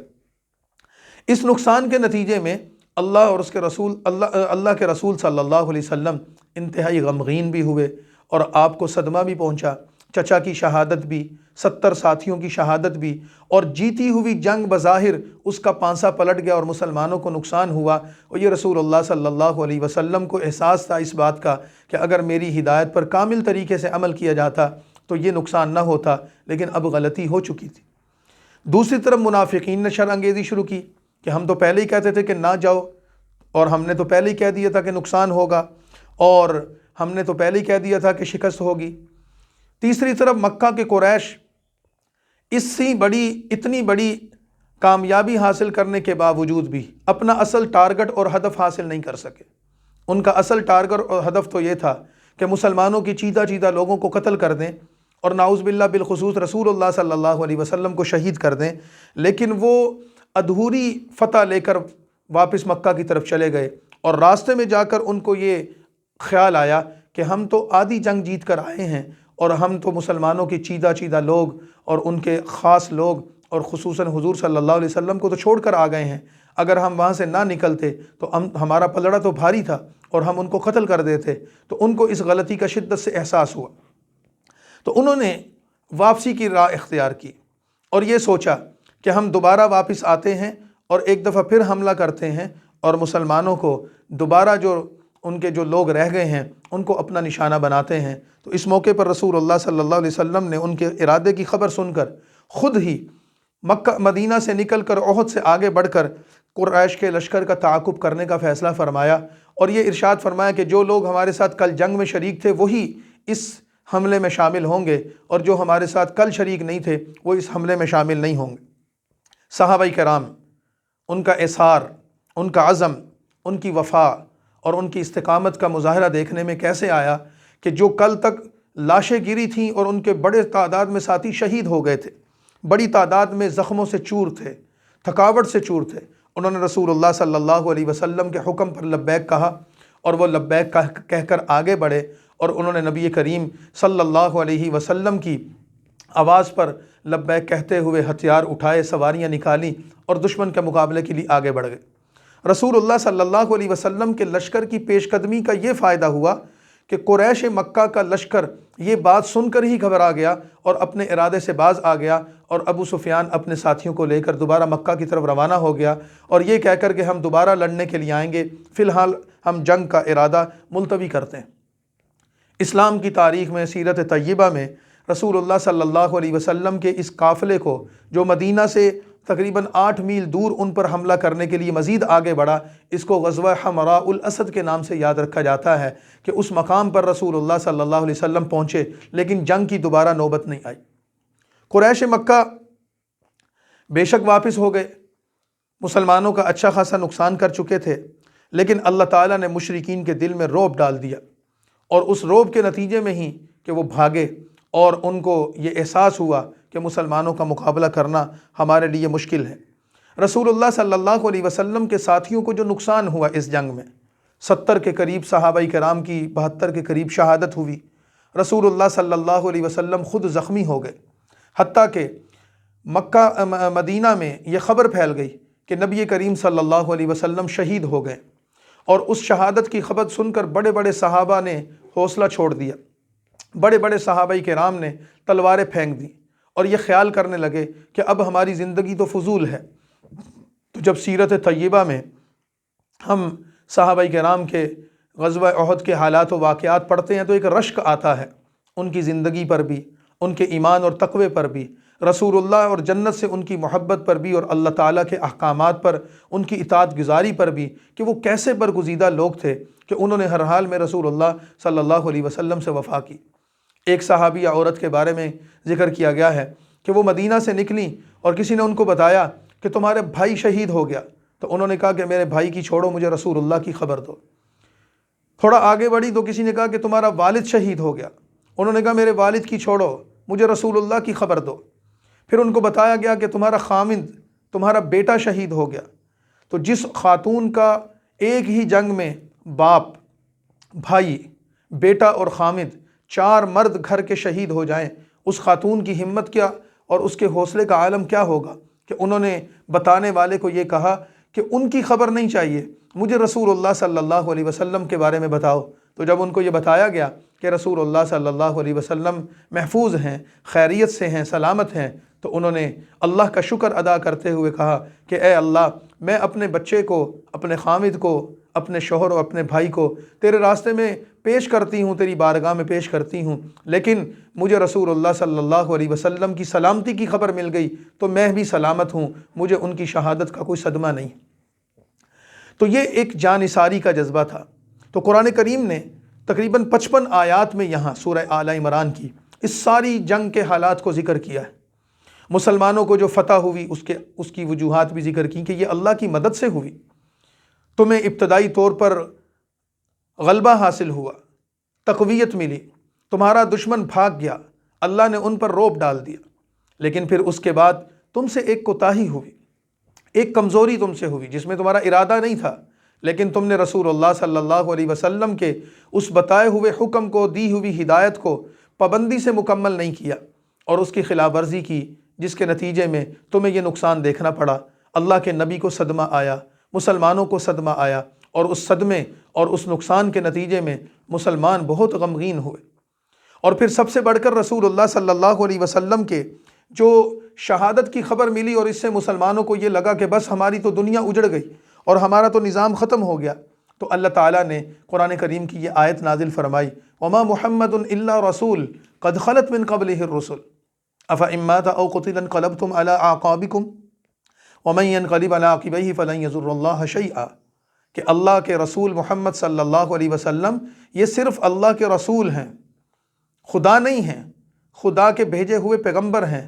اس نقصان کے نتیجے میں اللہ اور اس کے رسول اللہ کے رسول صلی اللہ علیہ وسلم انتہائی غمگین بھی ہوئے، اور آپ کو صدمہ بھی پہنچا، چچا کی شہادت بھی، 70 ساتھیوں کی شہادت بھی، اور جیتی ہوئی جنگ بظاہر اس کا پانسا پلٹ گیا اور مسلمانوں کو نقصان ہوا، اور یہ رسول اللہ صلی اللہ علیہ وسلم کو احساس تھا اس بات کا کہ اگر میری ہدایت پر کامل طریقے سے عمل کیا جاتا تو یہ نقصان نہ ہوتا، لیکن اب غلطی ہو چکی تھی۔ دوسری طرف منافقین نے شر انگیزی شروع کی کہ ہم تو پہلے ہی کہتے تھے کہ نہ جاؤ، اور ہم نے تو پہلے ہی کہہ دیا تھا کہ نقصان ہوگا، اور ہم نے تو پہلے ہی کہہ دیا تھا کہ شکست ہوگی۔ تیسری طرف مکہ کے قریش اتنی بڑی کامیابی حاصل کرنے کے باوجود بھی اپنا اصل ٹارگٹ اور ہدف حاصل نہیں کر سکے۔ ان کا اصل ٹارگٹ اور ہدف تو یہ تھا کہ مسلمانوں کی چیدہ لوگوں کو قتل کر دیں، اور نعوذ باللہ بالخصوص رسول اللہ صلی اللہ علیہ وسلم کو شہید کر دیں، لیکن وہ ادھوری فتح لے کر واپس مکہ کی طرف چلے گئے، اور راستے میں جا کر ان کو یہ خیال آیا کہ ہم تو آدھی جنگ جیت کر آئے ہیں، اور ہم تو مسلمانوں کی چیدہ لوگ اور ان کے خاص لوگ اور خصوصاً حضور صلی اللہ علیہ وسلم کو تو چھوڑ کر آ گئے ہیں، اگر ہم وہاں سے نہ نکلتے تو ہمارا پلڑا تو بھاری تھا، اور ہم ان کو قتل کر دیتے، تو ان کو اس غلطی کا شدت سے احساس ہوا، تو انہوں نے واپسی کی راہ اختیار کی اور یہ سوچا کہ ہم دوبارہ واپس آتے ہیں اور ایک دفعہ پھر حملہ کرتے ہیں اور مسلمانوں کو دوبارہ جو ان کے جو لوگ رہ گئے ہیں ان کو اپنا نشانہ بناتے ہیں۔ تو اس موقع پر رسول اللہ صلی اللہ علیہ وسلم نے ان کے ارادے کی خبر سن کر خود ہی مکہ مدینہ سے نکل کر احد سے آگے بڑھ کر قریش کے لشکر کا تعاقب کرنے کا فیصلہ فرمایا، اور یہ ارشاد فرمایا کہ جو لوگ ہمارے ساتھ کل جنگ میں شریک تھے وہی اس حملے میں شامل ہوں گے، اور جو ہمارے ساتھ کل شریک نہیں تھے وہ اس حملے میں شامل نہیں ہوں گے۔ صحابہ کرام، ان کا اصرار، ان کا عزم، ان کی وفا اور ان کی استقامت کا مظاہرہ دیکھنے میں کیسے آیا کہ جو کل تک لاشیں گری تھیں اور ان کے بڑے تعداد میں ساتھی شہید ہو گئے تھے، بڑی تعداد میں زخموں سے چور تھے، تھکاوٹ سے چور تھے، انہوں نے رسول اللہ صلی اللہ علیہ وسلم کے حکم پر لبیک کہا، اور وہ لبیک کہہ کر آگے بڑھے، اور انہوں نے نبی کریم صلی اللہ علیہ وسلم کی آواز پر لبیک کہتے ہوئے ہتھیار اٹھائے، سواریاں نکالی اور دشمن کے مقابلے کے لیے آگے بڑھ گئے۔ رسول اللہ صلی اللہ علیہ وسلم کے لشکر کی پیش قدمی کا یہ فائدہ ہوا کہ قریش مکہ کا لشکر یہ بات سن کر ہی گھبرا گیا اور اپنے ارادے سے باز آ گیا، اور ابو سفیان اپنے ساتھیوں کو لے کر دوبارہ مکہ کی طرف روانہ ہو گیا، اور یہ کہہ کر کہ ہم دوبارہ لڑنے کے لیے آئیں گے، فی الحال ہم جنگ کا ارادہ ملتوی کرتے ہیں۔ اسلام کی تاریخ میں، سیرت طیبہ میں، رسول اللہ صلی اللہ علیہ وسلم کے اس قافلے کو جو مدینہ سے تقریباً 8 میل دور ان پر حملہ کرنے کے لیے مزید آگے بڑھا، اس کو غزوہ حمراء الاسد کے نام سے یاد رکھا جاتا ہے کہ اس مقام پر رسول اللہ صلی اللہ علیہ وسلم پہنچے لیکن جنگ کی دوبارہ نوبت نہیں آئی۔ قریش مکہ بے شک واپس ہو گئے، مسلمانوں کا اچھا خاصا نقصان کر چکے تھے، لیکن اللہ تعالیٰ نے مشرکین کے دل میں رعب ڈال دیا، اور اس رعب کے نتیجے میں ہی کہ وہ بھاگے، اور ان کو یہ احساس ہوا کہ مسلمانوں کا مقابلہ کرنا ہمارے لیے مشکل ہے۔ رسول اللہ صلی اللہ علیہ وسلم کے ساتھیوں کو جو نقصان ہوا اس جنگ میں، 70 کے قریب صحابہ کرام کی 72 کے قریب شہادت ہوئی، رسول اللہ صلی اللہ علیہ وسلم خود زخمی ہو گئے، حتیٰ کہ مکہ مدینہ میں یہ خبر پھیل گئی کہ نبی کریم صلی اللہ علیہ وسلم شہید ہو گئے، اور اس شہادت کی خبر سن کر بڑے بڑے صحابہ نے حوصلہ چھوڑ دیا، بڑے بڑے صحابہ کرام نے تلواریں پھینک دیں اور یہ خیال کرنے لگے کہ اب ہماری زندگی تو فضول ہے۔ تو جب سیرت طیبہ میں ہم صحابہ کرام کے غزوہ احد کے حالات و واقعات پڑھتے ہیں تو ایک رشک آتا ہے ان کی زندگی پر بھی، ان کے ایمان اور تقوی پر بھی، رسول اللہ اور جنت سے ان کی محبت پر بھی، اور اللہ تعالیٰ کے احکامات پر ان کی اطاعت گزاری پر بھی، کہ وہ کیسے برگزیدہ لوگ تھے کہ انہوں نے ہر حال میں رسول اللہ صلی اللہ علیہ وسلم سے وفا کی۔ ایک صحابیہ عورت کے بارے میں ذکر کیا گیا ہے کہ وہ مدینہ سے نکلیں اور کسی نے ان کو بتایا کہ تمہارے بھائی شہید ہو گیا، تو انہوں نے کہا کہ میرے بھائی کی چھوڑو، مجھے رسول اللہ کی خبر دو۔ تھوڑا آگے بڑھی تو کسی نے کہا کہ تمہارا والد شہید ہو گیا، انہوں نے کہا میرے والد کی چھوڑو، مجھے رسول اللہ کی خبر دو۔ پھر ان کو بتایا گیا کہ تمہارا خامند، تمہارا بیٹا شہید ہو گیا۔ تو جس خاتون کا ایک ہی جنگ میں باپ، بھائی، بیٹا اور خامد، 4 مرد گھر کے شہید ہو جائیں، اس خاتون کی ہمت کیا اور اس کے حوصلے کا عالم کیا ہوگا کہ انہوں نے بتانے والے کو یہ کہا کہ ان کی خبر نہیں چاہیے، مجھے رسول اللہ صلی اللہ علیہ وسلم کے بارے میں بتاؤ۔ تو جب ان کو یہ بتایا گیا کہ رسول اللہ صلی اللہ علیہ وسلم محفوظ ہیں، خیریت سے ہیں، سلامت ہیں، تو انہوں نے اللہ کا شکر ادا کرتے ہوئے کہا کہ اے اللہ، میں اپنے بچے کو، اپنے خامد کو، اپنے شوہر اور اپنے بھائی کو تیرے راستے میں پیش کرتی ہوں، تیری بارگاہ میں پیش کرتی ہوں، لیکن مجھے رسول اللہ صلی اللہ علیہ وسلم کی سلامتی کی خبر مل گئی تو میں بھی سلامت ہوں، مجھے ان کی شہادت کا کوئی صدمہ نہیں۔ تو یہ ایک جانثاری کا جذبہ تھا۔ تو قرآن کریم نے تقریباً 55 آیات میں یہاں سورہ آل عمران کی اس ساری جنگ کے حالات کو ذکر کیا ہے۔ مسلمانوں کو جو فتح ہوئی اس کی وجوہات بھی ذکر کی کہ یہ اللہ کی مدد سے ہوئی، تمہیں ابتدائی طور پر غلبہ حاصل ہوا، تقویت ملی، تمہارا دشمن بھاگ گیا، اللہ نے ان پر رعب ڈال دیا، لیکن پھر اس کے بعد تم سے ایک کوتاہی ہوئی، ایک کمزوری تم سے ہوئی جس میں تمہارا ارادہ نہیں تھا، لیکن تم نے رسول اللہ صلی اللہ علیہ وسلم کے اس بتائے ہوئے حکم کو، دی ہوئی ہدایت کو پابندی سے مکمل نہیں کیا اور اس کی خلاف ورزی کی، جس کے نتیجے میں تمہیں یہ نقصان دیکھنا پڑا۔ اللہ کے نبی کو صدمہ آیا، مسلمانوں کو صدمہ آیا، اور اس صدمے اور اس نقصان کے نتیجے میں مسلمان بہت غمگین ہوئے۔ اور پھر سب سے بڑھ کر رسول اللہ صلی اللہ علیہ وسلم کے جو شہادت کی خبر ملی، اور اس سے مسلمانوں کو یہ لگا کہ بس ہماری تو دنیا اجڑ گئی اور ہمارا تو نظام ختم ہو گیا، تو اللہ تعالیٰ نے قرآن کریم کی یہ آیت نازل فرمائی، وما محمد الا رسول قد خلت من قبلہ الرسل افإن مات او قتل انقلبتم على اعقابکم ومن ينقلب على عقبیہ فلن یضر اللہ شیئا، کہ اللہ کے رسول محمد صلی اللہ علیہ وسلم یہ صرف اللہ کے رسول ہیں، خدا نہیں ہیں، خدا کے بھیجے ہوئے پیغمبر ہیں،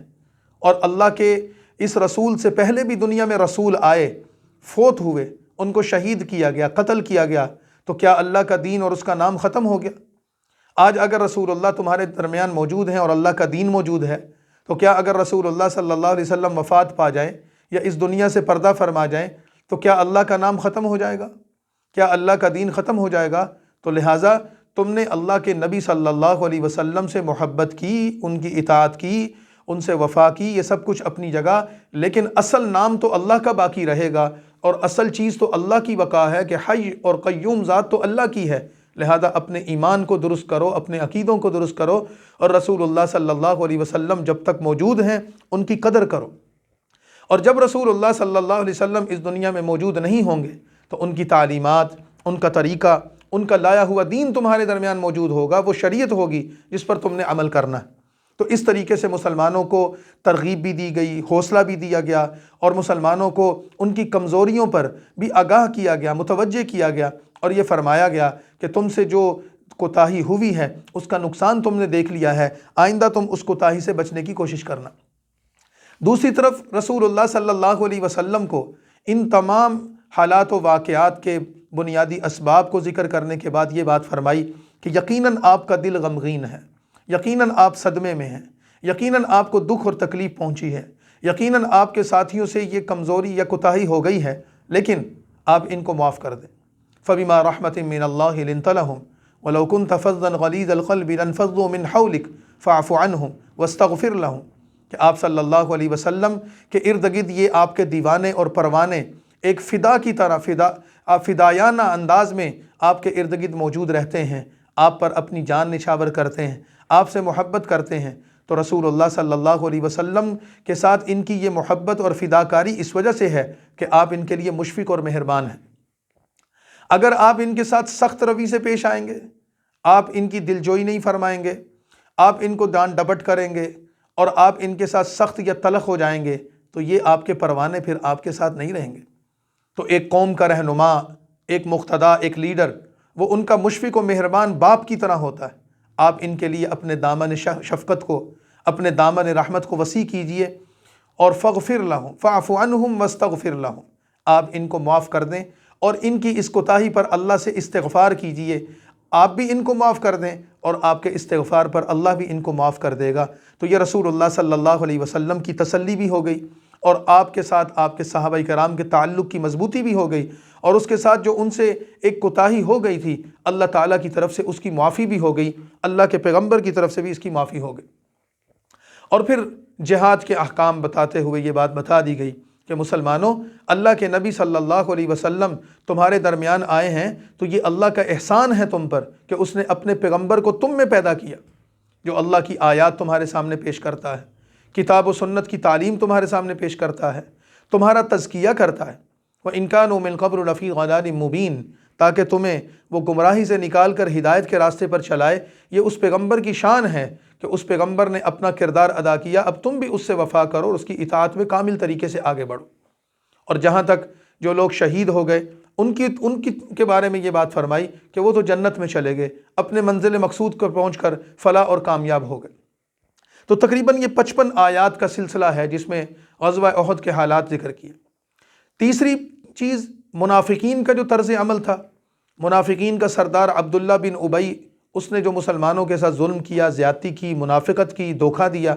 اور اللہ کے اس رسول سے پہلے بھی دنیا میں رسول آئے، فوت ہوئے، ان کو شہید کیا گیا، قتل کیا گیا، تو کیا اللہ کا دین اور اس کا نام ختم ہو گیا؟ آج اگر رسول اللہ تمہارے درمیان موجود ہیں اور اللہ کا دین موجود ہے، تو کیا اگر رسول اللہ صلی اللہ علیہ وسلم وفات پا جائیں یا اس دنیا سے پردہ فرما جائیں تو کیا اللہ کا نام ختم ہو جائے گا؟ کیا اللہ کا دین ختم ہو جائے گا؟ تو لہٰذا تم نے اللہ کے نبی صلی اللہ علیہ وسلم سے محبت کی، ان کی اطاعت کی، ان سے وفا کی، یہ سب کچھ اپنی جگہ، لیکن اصل نام تو اللہ کا باقی رہے گا، اور اصل چیز تو اللہ کی بقا ہے کہ حی اور قیوم ذات تو اللہ کی ہے۔ لہذا اپنے ایمان کو درست کرو، اپنے عقیدوں کو درست کرو، اور رسول اللہ صلی اللہ علیہ وسلم جب تک موجود ہیں ان کی قدر کرو، اور جب رسول اللہ صلی اللہ علیہ وسلم اس دنیا میں موجود نہیں ہوں گے تو ان کی تعلیمات، ان کا طریقہ، ان کا لایا ہوا دین تمہارے درمیان موجود ہوگا، وہ شریعت ہوگی جس پر تم نے عمل کرنا ہے۔ تو اس طریقے سے مسلمانوں کو ترغیب بھی دی گئی، حوصلہ بھی دیا گیا، اور مسلمانوں کو ان کی کمزوریوں پر بھی آگاہ کیا گیا، متوجہ کیا گیا، اور یہ فرمایا گیا کہ تم سے جو کوتاہی ہوئی ہے اس کا نقصان تم نے دیکھ لیا ہے، آئندہ تم اس کوتاہی سے بچنے کی کوشش کرنا۔ دوسری طرف رسول اللہ صلی اللہ علیہ وسلم کو ان تمام حالات و واقعات کے بنیادی اسباب کو ذکر کرنے کے بعد یہ بات فرمائی کہ یقیناً آپ کا دل غمگین ہے، یقیناً آپ صدمے میں ہیں، یقیناً آپ کو دکھ اور تکلیف پہنچی ہے، یقیناً آپ کے ساتھیوں سے یہ کمزوری یا کوتاہی ہو گئی ہے، لیکن آپ ان کو معاف کر دیں۔ فبما رحمت من اللہ لنت لهم ولو كنت فظا غلیظ القلب لانفضوا من حولك فاعف عنهم واستغفر لهم، کہ آپ صلی اللہ علیہ وسلم کے ارد گرد یہ آپ کے دیوانے اور پروانے ایک فدا کی طرح فدایانہ انداز میں آپ کے ارد گرد موجود رہتے ہیں، آپ پر اپنی جان نچھاور کرتے ہیں، آپ سے محبت کرتے ہیں، تو رسول اللہ صلی اللہ علیہ وسلم کے ساتھ ان کی یہ محبت اور فداکاری اس وجہ سے ہے کہ آپ ان کے لیے مشفق اور مہربان ہیں۔ اگر آپ ان کے ساتھ سخت روی سے پیش آئیں گے، آپ ان کی دلجوئی نہیں فرمائیں گے، آپ ان کو ڈانٹ ڈپٹ کریں گے، اور آپ ان کے ساتھ سخت یا تلخ ہو جائیں گے، تو یہ آپ کے پروانے پھر آپ کے ساتھ نہیں رہیں گے۔ تو ایک قوم کا رہنما، ایک مقتدا، ایک لیڈر، وہ ان کا مشفق و مہربان باپ کی طرح ہوتا ہے۔ آپ ان کے لیے اپنے دامن شفقت کو، اپنے دامن رحمت کو وسیع کیجئے، اور فاغفر لہم فاعف عنہم واستغفر لہم، آپ ان کو معاف کر دیں اور ان کی اس کوتاہی پر اللہ سے استغفار کیجئے، آپ بھی ان کو معاف کر دیں اور آپ کے استغفار پر اللہ بھی ان کو معاف کر دے گا۔ تو یہ رسول اللہ صلی اللہ علیہ وسلم کی تسلی بھی ہو گئی، اور آپ کے ساتھ آپ کے صحابہ کرام کے تعلق کی مضبوطی بھی ہو گئی، اور اس کے ساتھ جو ان سے ایک کوتاہی ہو گئی تھی اللہ تعالیٰ کی طرف سے اس کی معافی بھی ہو گئی، اللہ کے پیغمبر کی طرف سے بھی اس کی معافی ہو گئی۔ اور پھر جہاد کے احکام بتاتے ہوئے یہ بات بتا دی گئی کہ مسلمانوں، اللہ کے نبی صلی اللہ علیہ وسلم تمہارے درمیان آئے ہیں تو یہ اللہ کا احسان ہے تم پر کہ اس نے اپنے پیغمبر کو تم میں پیدا کیا، جو اللہ کی آیات تمہارے سامنے پیش کرتا ہے، کتاب و سنت کی تعلیم تمہارے سامنے پیش کرتا ہے، تمہارا تزکیہ کرتا ہے، وَإِن كَانُوا مِن قَبْلُ لَفِي ضَلَالٍ مُبِينٍ، تاکہ تمہیں وہ گمراہی سے نکال کر ہدایت کے راستے پر چلائے۔ یہ اس پیغمبر کی شان ہے کہ اس پیغمبر نے اپنا کردار ادا کیا، اب تم بھی اس سے وفا کرو اور اس کی اطاعت میں کامل طریقے سے آگے بڑھو۔ اور جہاں تک جو لوگ شہید ہو گئے ان کی کے بارے میں یہ بات فرمائی کہ وہ تو جنت میں چلے گئے، اپنے منزل مقصود کو پہنچ کر فلاح اور کامیاب ہو گئے۔ تو تقریباً یہ 55 آیات کا سلسلہ ہے جس میں غزوہ احد کے حالات ذکر کیے۔ تیسری چیز منافقین کا جو طرز عمل تھا، منافقین کا سردار عبداللہ بن ابی، اس نے جو مسلمانوں کے ساتھ ظلم کیا، زیادتی کی، منافقت کی، دھوکہ دیا،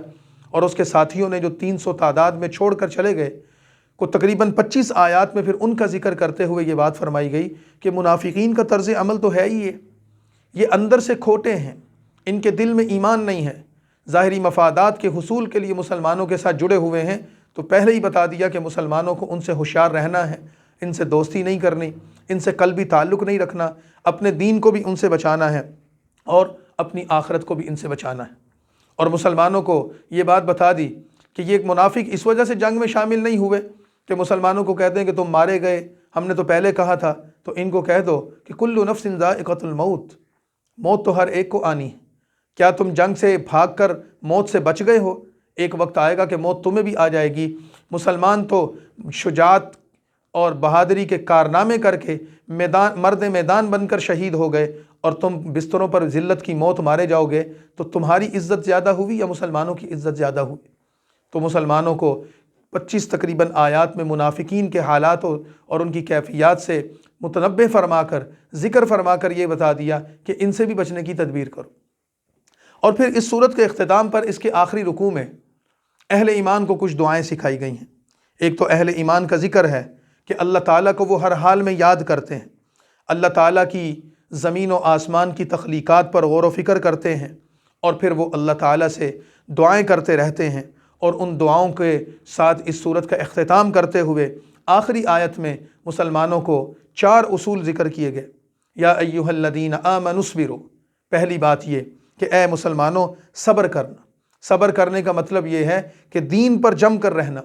اور اس کے ساتھیوں نے جو 300 تعداد میں چھوڑ کر چلے گئے، کو تقریباً 25 آیات میں پھر ان کا ذکر کرتے ہوئے یہ بات فرمائی گئی کہ منافقین کا طرز عمل تو ہے ہی یہ اندر سے کھوٹے ہیں، ان کے دل میں ایمان نہیں ہے، ظاہری مفادات کے حصول کے لیے مسلمانوں کے ساتھ جڑے ہوئے ہیں۔ تو پہلے ہی بتا دیا کہ مسلمانوں کو ان سے ہوشیار رہنا ہے، ان سے دوستی نہیں کرنی، ان سے قلبی تعلق نہیں رکھنا، اپنے دین کو بھی ان سے بچانا ہے اور اپنی آخرت کو بھی ان سے بچانا ہے۔ اور مسلمانوں کو یہ بات بتا دی کہ یہ ایک منافق اس وجہ سے جنگ میں شامل نہیں ہوئے کہ مسلمانوں کو کہتے ہیں کہ تم مارے گئے، ہم نے تو پہلے کہا تھا، تو ان کو کہہ دو کہ کل نفس ذائقۃ الموت، موت تو ہر ایک کو آنی ہے۔ کیا تم جنگ سے بھاگ کر موت سے بچ گئے ہو؟ ایک وقت آئے گا کہ موت تمہیں بھی آ جائے گی۔ مسلمان تو شجاعت اور بہادری کے کارنامے کر کے مرد میدان بن کر شہید ہو گئے، اور تم بستروں پر ذلت کی موت مارے جاؤ گے، تو تمہاری عزت زیادہ ہوئی یا مسلمانوں کی عزت زیادہ ہوئی؟ تو مسلمانوں کو 25 تقریباً آیات میں منافقین کے حالات اور ان کی کیفیات سے متنبہ فرما کر، ذکر فرما کر یہ بتا دیا کہ ان سے بھی بچنے کی تدبیر کرو۔ اور پھر اس صورت کے اختتام پر اس کے آخری رکوع میں اہل ایمان کو کچھ دعائیں سکھائی گئی ہیں۔ ایک تو اہل ایمان کا ذکر ہے کہ اللہ تعالیٰ کو وہ ہر حال میں یاد کرتے ہیں، اللہ تعالیٰ کی زمین و آسمان کی تخلیقات پر غور و فکر کرتے ہیں، اور پھر وہ اللہ تعالیٰ سے دعائیں کرتے رہتے ہیں۔ اور ان دعاؤں کے ساتھ اس صورت کا اختتام کرتے ہوئے آخری آیت میں مسلمانوں کو 4 اصول ذکر کیے گئے۔ یا ایھا الذین آمنوا اصبروا، پہلی بات یہ کہ اے مسلمانوں صبر کرنا۔ صبر کرنے کا مطلب یہ ہے کہ دین پر جم کر رہنا،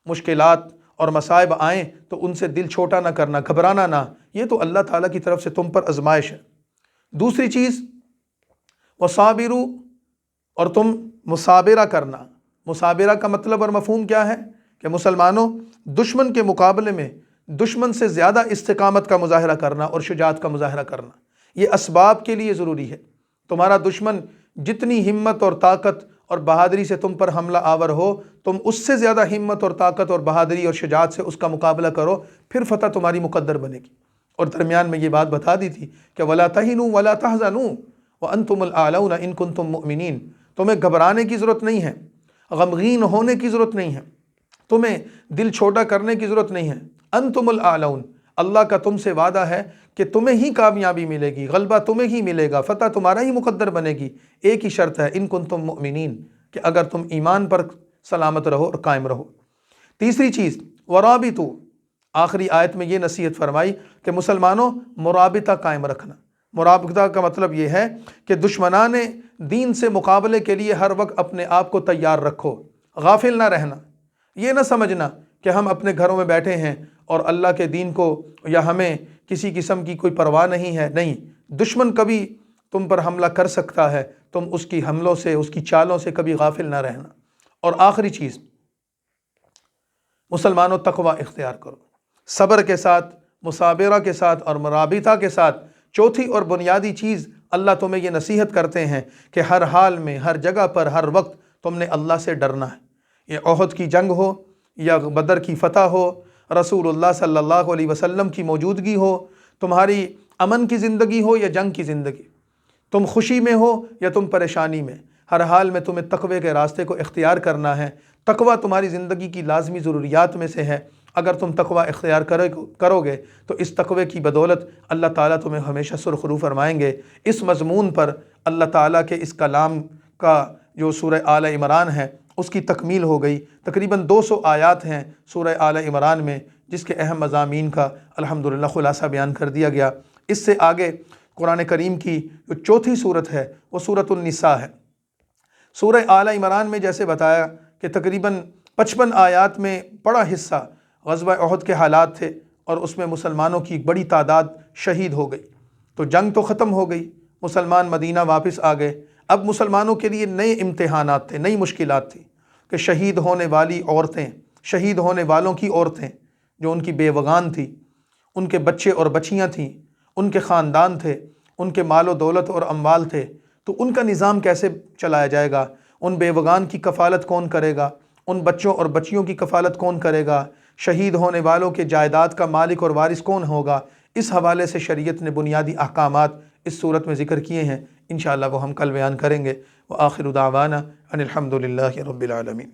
مشکلات اور مصائب آئیں تو ان سے دل چھوٹا نہ کرنا، گھبرانا نہ، یہ تو اللہ تعالیٰ کی طرف سے تم پر آزمائش ہے۔ دوسری چیز وصابروا، اور تم مصابرہ کرنا۔ مصابرہ کا مطلب اور مفہوم کیا ہے کہ مسلمانوں دشمن کے مقابلے میں دشمن سے زیادہ استقامت کا مظاہرہ کرنا اور شجاعت کا مظاہرہ کرنا، یہ اسباب کے لیے ضروری ہے۔ تمہارا دشمن جتنی ہمت اور طاقت اور بہادری سے تم پر حملہ آور ہو، تم اس سے زیادہ ہمت اور طاقت اور بہادری اور شجاعت سے اس کا مقابلہ کرو، پھر فتح تمہاری مقدر بنے گی۔ اور درمیان میں یہ بات بتا دی تھی کہ وَلَا تَهِنُوا وَلَا تَحْزَنُوا وَأَنْتُمُ الْأَعْلَوْنَ إِن كُنتُم مُؤْمِنِينَ، تمہیں گھبرانے کی ضرورت نہیں ہے، غمگین ہونے کی ضرورت نہیں ہے، تمہیں دل چھوٹا کرنے کی ضرورت نہیں ہے۔ انتم الاعلون، اللہ کا تم سے وعدہ ہے کہ تمہیں ہی کامیابی ملے گی، غلبہ تمہیں ہی ملے گا، فتح تمہارا ہی مقدر بنے گی۔ ایک ہی شرط ہے، ان کنتم مؤمنین، کہ اگر تم ایمان پر سلامت رہو اور قائم رہو۔ تیسری چیز ورابطوا، آخری آیت میں یہ نصیحت فرمائی کہ مسلمانوں مرابطہ قائم رکھنا۔ مرابطہ کا مطلب یہ ہے کہ دشمنان دین سے مقابلے کے لیے ہر وقت اپنے آپ کو تیار رکھو، غافل نہ رہنا۔ یہ نہ سمجھنا کہ ہم اپنے گھروں میں بیٹھے ہیں اور اللہ کے دین کو یا ہمیں کسی قسم کی کوئی پرواہ نہیں ہے، نہیں، دشمن کبھی تم پر حملہ کر سکتا ہے، تم اس کی حملوں سے، اس کی چالوں سے کبھی غافل نہ رہنا۔ اور آخری چیز مسلمانوں تقوی اختیار کرو، صبر کے ساتھ، مصابرہ کے ساتھ اور مرابطہ کے ساتھ۔ چوتھی اور بنیادی چیز اللہ تمہیں یہ نصیحت کرتے ہیں کہ ہر حال میں، ہر جگہ پر، ہر وقت تم نے اللہ سے ڈرنا ہے۔ یہ احد کی جنگ ہو یا بدر کی فتح ہو، رسول اللہ صلی اللہ علیہ وسلم کی موجودگی ہو، تمہاری امن کی زندگی ہو یا جنگ کی زندگی، تم خوشی میں ہو یا تم پریشانی میں، ہر حال میں تمہیں تقوی کے راستے کو اختیار کرنا ہے۔ تقوی تمہاری زندگی کی لازمی ضروریات میں سے ہے۔ اگر تم تقوی اختیار کرو گے تو اس تقوی کی بدولت اللہ تعالیٰ تمہیں ہمیشہ سرخرو فرمائیں گے۔ اس مضمون پر اللہ تعالیٰ کے اس کلام کا جو سورہ آل عمران ہے اس کی تکمیل ہو گئی۔ تقریباً 200 آیات ہیں سورہ آل عمران میں، جس کے اہم مضامین کا الحمدللہ خلاصہ بیان کر دیا گیا۔ اس سے آگے قرآن کریم کی جو چوتھی صورت ہے وہ سورۃ النساء ہے۔ سورہ آل عمران میں جیسے بتایا کہ تقریباً 55 آیات میں بڑا حصہ غزوہ احد کے حالات تھے، اور اس میں مسلمانوں کی ایک بڑی تعداد شہید ہو گئی۔ تو جنگ تو ختم ہو گئی، مسلمان مدینہ واپس آ گئے۔ اب مسلمانوں کے لیے نئے امتحانات تھے، نئی مشکلات تھیں کہ شہید ہونے والی عورتیں، شہید ہونے والوں کی عورتیں جو ان کی بیوگان تھیں، ان کے بچے اور بچیاں تھیں، ان کے خاندان تھے، ان کے مال و دولت اور اموال تھے، تو ان کا نظام کیسے چلایا جائے گا؟ ان بیوگان کی کفالت کون کرے گا؟ ان بچوں اور بچیوں کی کفالت کون کرے گا؟ شہید ہونے والوں کے جائیداد کا مالک اور وارث کون ہوگا؟ اس حوالے سے شریعت نے بنیادی احکامات اس صورت میں ذکر کیے ہیں، انشاءاللہ وہ ہم کل بیان کریں گے۔ وآخر دعوانا ان الحمد للہ رب العالمین۔